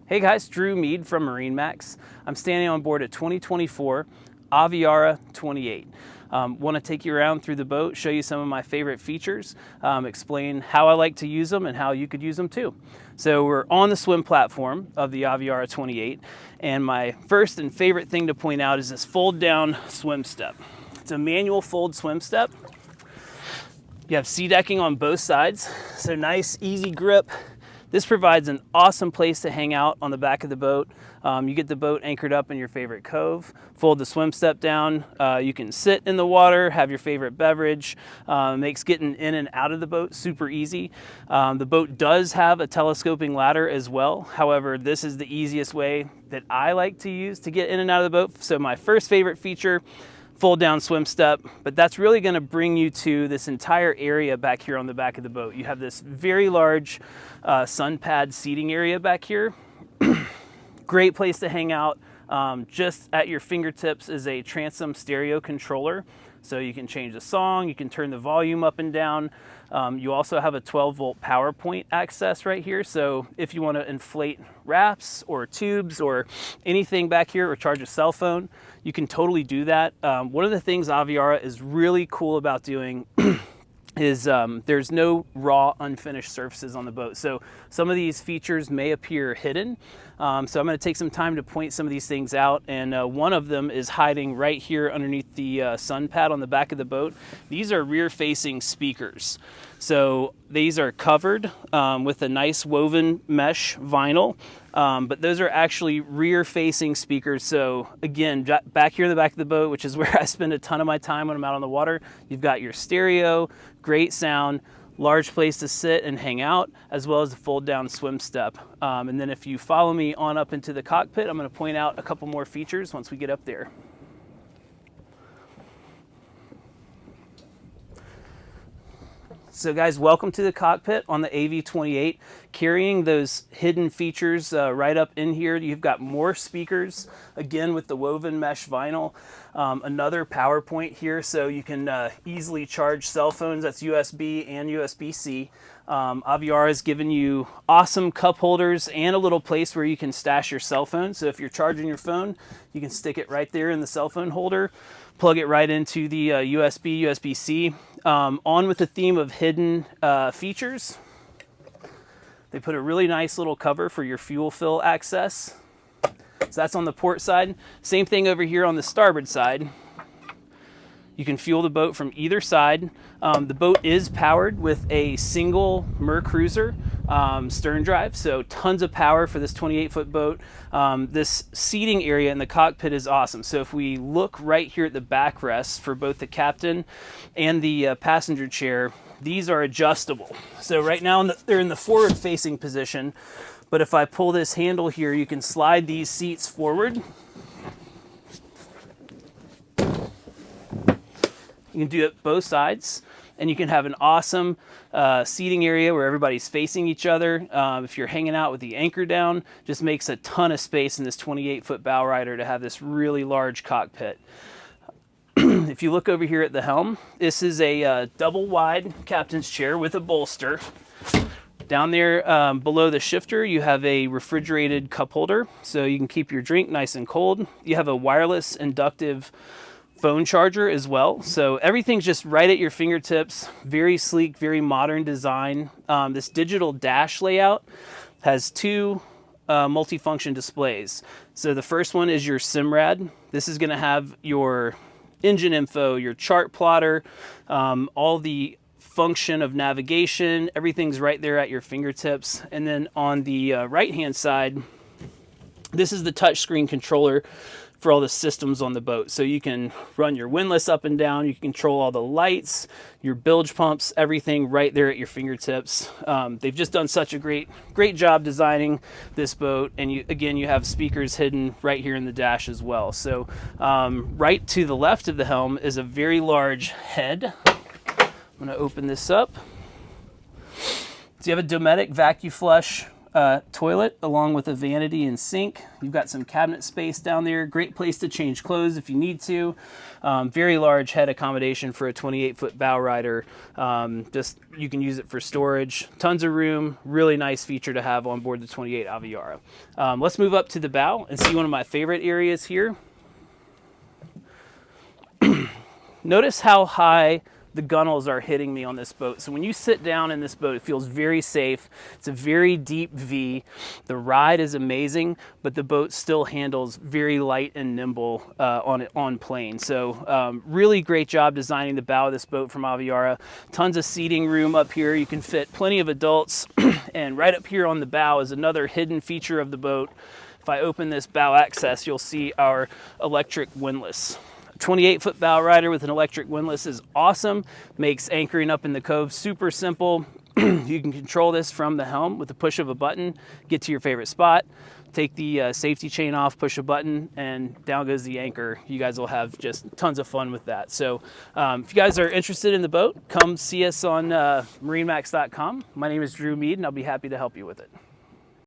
Hey guys, Drew Mead from MarineMax. I'm standing on board a 2024 Aviara 28. Want to take you around through the boat, show you some of my favorite features, explain how I like to use them and how you could use them too. So we're on the swim platform of the Aviara 28, and my first and favorite thing to point out is this fold down swim step. It's a manual fold swim step. You have sea decking on both sides, so nice, easy grip. This provides an awesome place to hang out on the back of the boat. You get the boat anchored up in your favorite cove, fold the swim step down. You can sit in the water, have your favorite beverage. Makes getting in and out of the boat super easy. The boat does have a telescoping ladder as well. However, this is the easiest way that I like to use to get in and out of the boat. So my first favorite feature, fold down swim step, but that's really going to bring you to this entire area back here on the back of the boat. You have this very large sun pad seating area back here. Great place to hang out. Just at your fingertips is a transom stereo controller. So you can change the song, you can turn the volume up and down. You also have a 12-volt power point access right here. So if you want to inflate wraps or tubes or anything back here or charge a cell phone, you can totally do that. One of the things Aviara is really cool about doing is there's no raw unfinished surfaces on the boat. So some of these features may appear hidden. So I'm going to take some time to point some of these things out, and one of them is hiding right here underneath the sun pad on the back of the boat. These are rear facing speakers. So these are covered with a nice woven mesh vinyl, but those are actually rear facing speakers. So again, back here in the back of the boat, which is where I spend a ton of my time when I'm out on the water, you've got your stereo, great sound, large place to sit and hang out, as well as the fold down swim step. And then if you follow me on up into the cockpit, I'm going to point out a couple more features once we get up there. So guys, welcome to the cockpit on the AV28. Carrying those hidden features right up in here, you've got more speakers, again with the woven mesh vinyl. Another power point here, so you can easily charge cell phones. That's USB and USB-C. Aviara has given you awesome cup holders and a little place where you can stash your cell phone. So if you're charging your phone, you can stick it right there in the cell phone holder, plug it right into the USB, USB-C. On with the theme of hidden features, they put a really nice little cover for your fuel fill access. So that's on the port side. Same thing over here on the starboard side. You can fuel the boat from either side. The boat is powered with a single MERCRUISER stern drive, so tons of power for this 28-foot boat. This seating area in the cockpit is awesome. So if we look right here at the backrest for both the captain and the passenger chair, these are adjustable. So right now they're in the forward-facing position, but if I pull this handle here, you can slide these seats forward. You can do it both sides, and you can have an awesome seating area where everybody's facing each other. If you're hanging out with the anchor down, just makes a ton of space in this 28-foot bow rider to have this really large cockpit. If you look over here at the helm, this is a double wide captain's chair with a bolster. Down there below the shifter, you have a refrigerated cup holder, so you can keep your drink nice and cold. You have a wireless inductive phone charger as well. So everything's just right at your fingertips. Very sleek, very modern design. This digital dash layout has two multifunction displays. So the first one is your SIMRAD. This is going to have your engine info, your chart plotter, all the function of navigation. Everything's right there at your fingertips. And then on the right hand side, this is the touchscreen controller for all the systems on the boat. So you can run your windlass up and down, you can control all the lights, your bilge pumps, everything right there at your fingertips. They've just done such a great job designing this boat. And you have speakers hidden right here in the dash as well. So right to the left of the helm is a very large head. I'm gonna open this up. So you have a Dometic vacuum flush toilet along with a vanity and sink. You've got some cabinet space down there. Great place to change clothes if you need to. Very large head accommodation for a 28-foot bow rider. Just you can use it for storage. Tons of room. Really nice feature to have on board the 28 Aviara. Let's move up to the bow and see one of my favorite areas here. Notice how high the gunnels are hitting me on this boat. So when you sit down in this boat, it feels very safe. It's a very deep V. The ride is amazing, but the boat still handles very light and nimble on plane. So really great job designing the bow of this boat from Aviara. Tons of seating room up here. You can fit plenty of adults. And right up here on the bow is another hidden feature of the boat. If I open this bow access, you'll see our electric windlass. 28-foot bow rider with an electric windlass is awesome. Makes anchoring up in the cove super simple. You can control this from the helm with the push of a button. Get to your favorite spot. Take the safety chain off, push a button, and down goes the anchor. You guys will have just tons of fun with that. So if you guys are interested in the boat, come see us on MarineMax.com. My name is Drew Mead, and I'll be happy to help you with it.